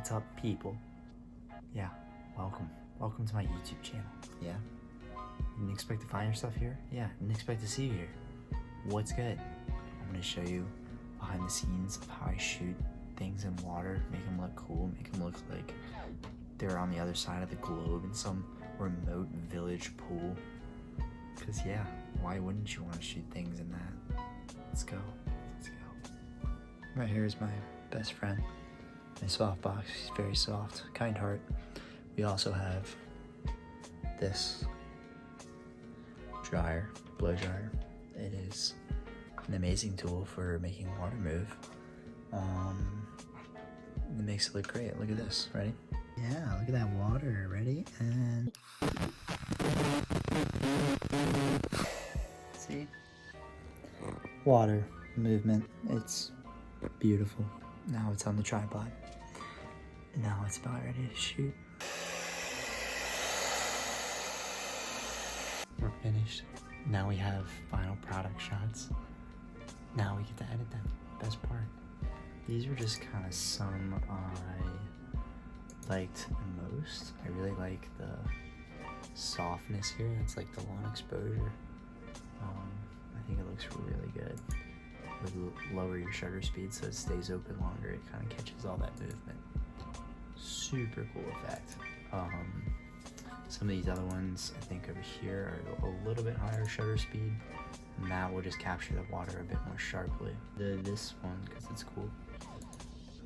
What's up, people? Yeah, welcome to my YouTube channel. Yeah, you didn't expect to find yourself here? Yeah, didn't expect to see you here. What's good? I'm gonna show you behind the scenes of how I shoot things in water, make them look cool, make them look like they're on the other side of the globe in some remote village pool. Cause yeah, why wouldn't you want to shoot things in that? Let's go. Right here is my best friend. My softbox, he's very soft, kind heart. We also have this dryer, blow dryer. It is an amazing tool for making water move. It makes it look great. Look at this, ready? Yeah, look at that water, ready? And see? Water movement, it's beautiful. Now it's on the tripod. Now it's about ready to shoot. We're finished. Now we have final product shots. Now we get to edit them. Best part. These were just kind of some I liked the most. I really like the softness here. It's like the long exposure. I think it looks really good. Lower your shutter speed so it stays open longer. It kind of catches all that movement. Super cool effect. Some of these other ones I think over here are a little bit higher shutter speed, and that will just capture the water a bit more sharply. This one, because it's cool.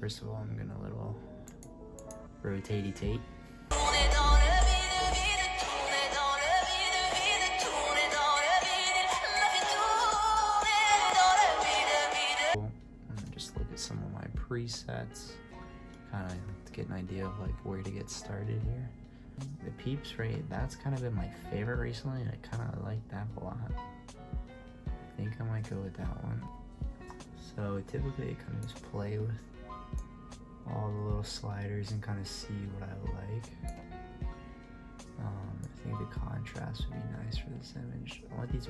First of all, I'm gonna little rotatey tape. Just look at some of my presets, kind of to get an idea of like where to get started here. The peeps rate, that's kind of been my favorite recently, and I kind of like that a lot. I think I might go with that one. So typically I kind of just play with all the little sliders and kind of see what I like. I think the contrast would be nice for this image. I want these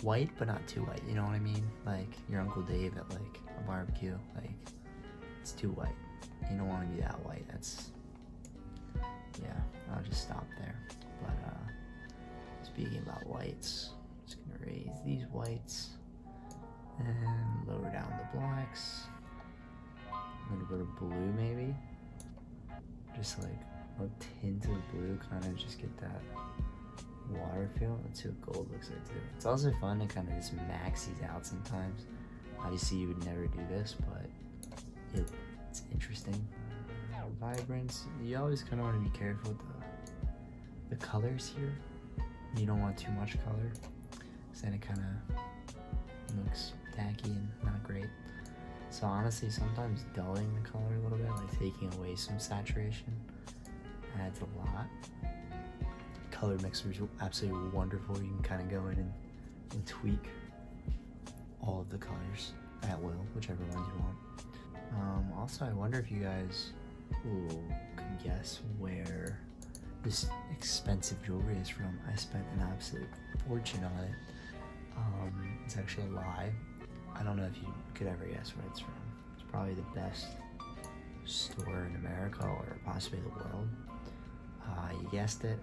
white, but not too white, you know what I mean? Like your Uncle Dave at like a barbecue, like it's too white. You don't want to be that white. Yeah, I'll just stop there. But speaking about whites, I'm just gonna raise these whites and lower down the blacks. A little bit of blue maybe. Just like a tint of blue, kind of just get that water feel. Let's see what gold looks like too. It's also fun to kind of just max these out sometimes. Obviously you would never do this, but it's interesting. Vibrance, you always kind of want to be careful with the colors here. You don't want too much color, because then it kind of looks tacky and not great. So honestly, sometimes dulling the color a little bit, like taking away some saturation, adds a lot. Color mixers are absolutely wonderful. You can kind of go in and tweak all of the colors at will, whichever ones you want. Also, I wonder if you guys can guess where this expensive jewelry is from. I spent an absolute fortune on it. It's actually a lie. I don't know if you could ever guess where it's from. It's probably the best store in America or possibly the world. You guessed it,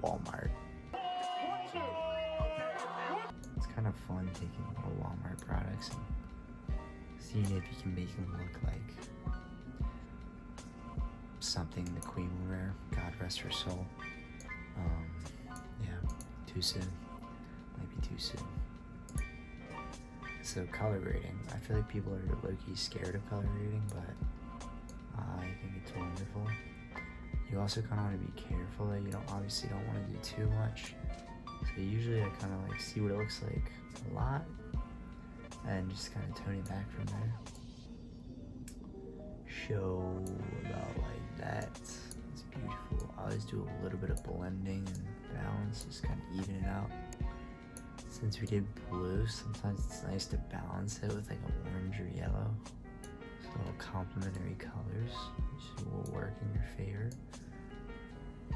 Walmart. It's kind of fun taking little Walmart products and seeing if you can make them look like something the Queen will wear. God rest her soul. Yeah, too soon. Might be too soon. So color grading. I feel like people are low-key scared of color grading, but I think it's wonderful. You also kind of want to be careful that you obviously don't want to do too much. So usually I kind of like see what it looks like a lot and just kind of tone it back from there. Show about like that. It's beautiful. I always do a little bit of blending and balance, just kind of even it out. Since we did blue, sometimes it's nice to balance it with like an orange or yellow. So little complementary colors, which will work in your favor.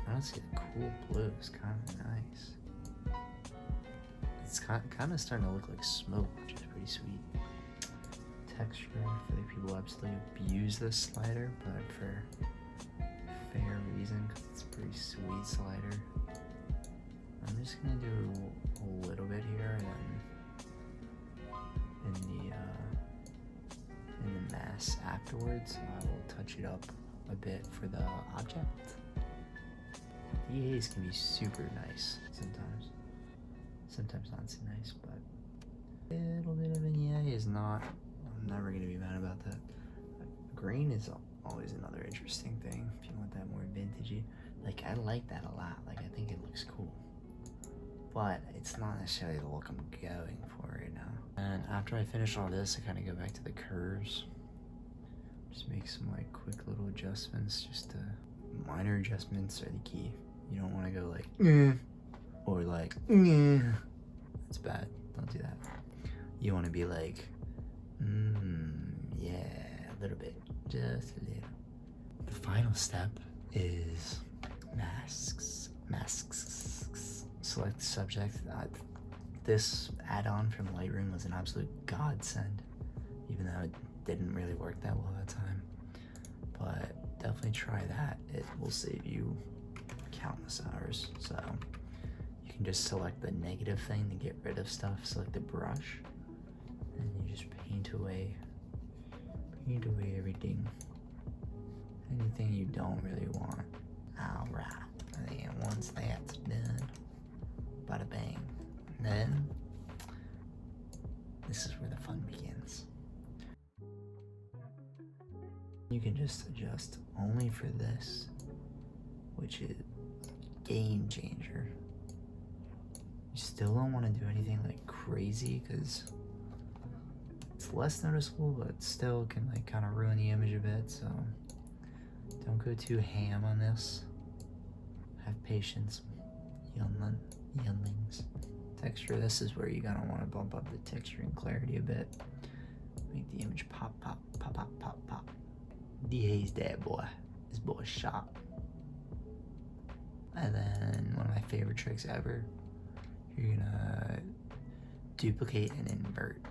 Honestly, the cool blue is kind of nice. It's kind of starting to look like smoke, which is pretty sweet. texture. I feel like people absolutely abuse this slider, but for fair reason, because it's a pretty sweet slider. I'm just gonna do a little bit here, and then in the mass afterwards, I will touch it up a bit for the object. DAs can be super nice sometimes. Sometimes not so nice, but a little bit of an EA is not. I'm never gonna be mad about that. Green is always another interesting thing if you want that more vintagey. Like, I like that a lot. Like, I think it looks cool, but it's not necessarily the look I'm going for right now. And after I finish all this, I kind of go back to the curves. Just make some like quick little adjustments. Just minor adjustments are the key. You don't want to go like or like that's bad. Don't do that. You want to be like yeah, a little bit, just a little. The final step is masks. Select the subject. This add-on from Lightroom was an absolute godsend, even though it didn't really work that well at the time. But definitely try that. It will save you countless hours. So you can just select the negative thing to get rid of stuff. Select the brush, and you just paint away everything. Anything you don't really want. Alright, and once that's done, bada bang. Then this is where the fun begins. You can just adjust only for this, which is game changer. You still don't want to do anything like crazy because it's less noticeable, but still can like kind of ruin the image a bit. So don't go too ham on this. Have patience, younglings. Texture, this is where you're gonna want to bump up the texture and clarity a bit. Make the image pop. DA's that boy. This boy's sharp. And then one of my favorite tricks ever, you're gonna duplicate and invert.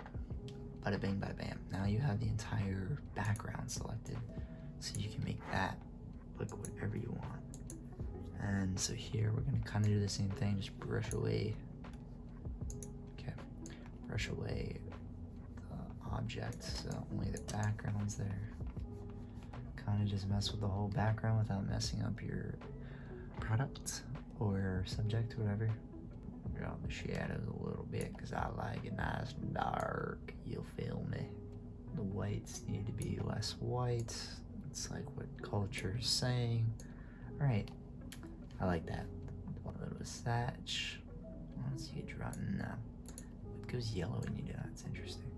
Bada bing, bada bam. Now you have the entire background selected, so you can make that look whatever you want. And so here we're gonna kind of do the same thing, just brush away. Okay, brush away the object, so only the background's there. Kind of just mess with the whole background without messing up your product or subject, whatever. Drop the shadows a little bit because I like it nice and dark. You'll feel me. The whites need to be less white. It's like what culture is saying. All right, I like that. A little satch. Once you get drawn now, it goes yellow when you do that. It's interesting.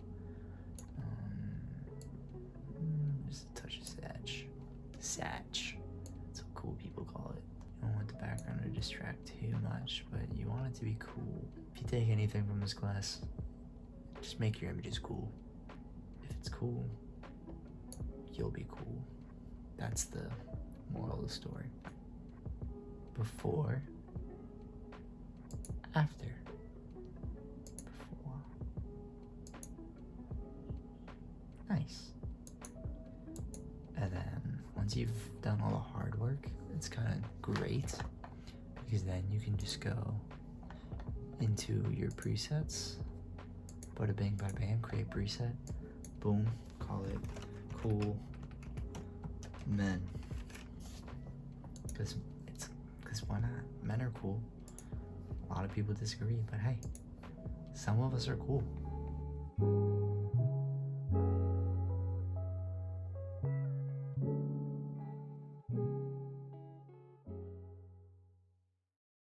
Just a touch of satch. Satch. That's what cool people call it. You don't want the background to distract too much, but you want it to be cool. If you take anything from this class, just make your images cool. If it's cool, you'll be cool. That's the moral of the story. Before, after. Before. Nice. And then once you've done all the hard work, it's kind of great because then you can just go into your presets, bada bing, bada bam, create preset, boom, call it cool men. Because why not? Men are cool. A lot of people disagree, but hey, some of us are cool.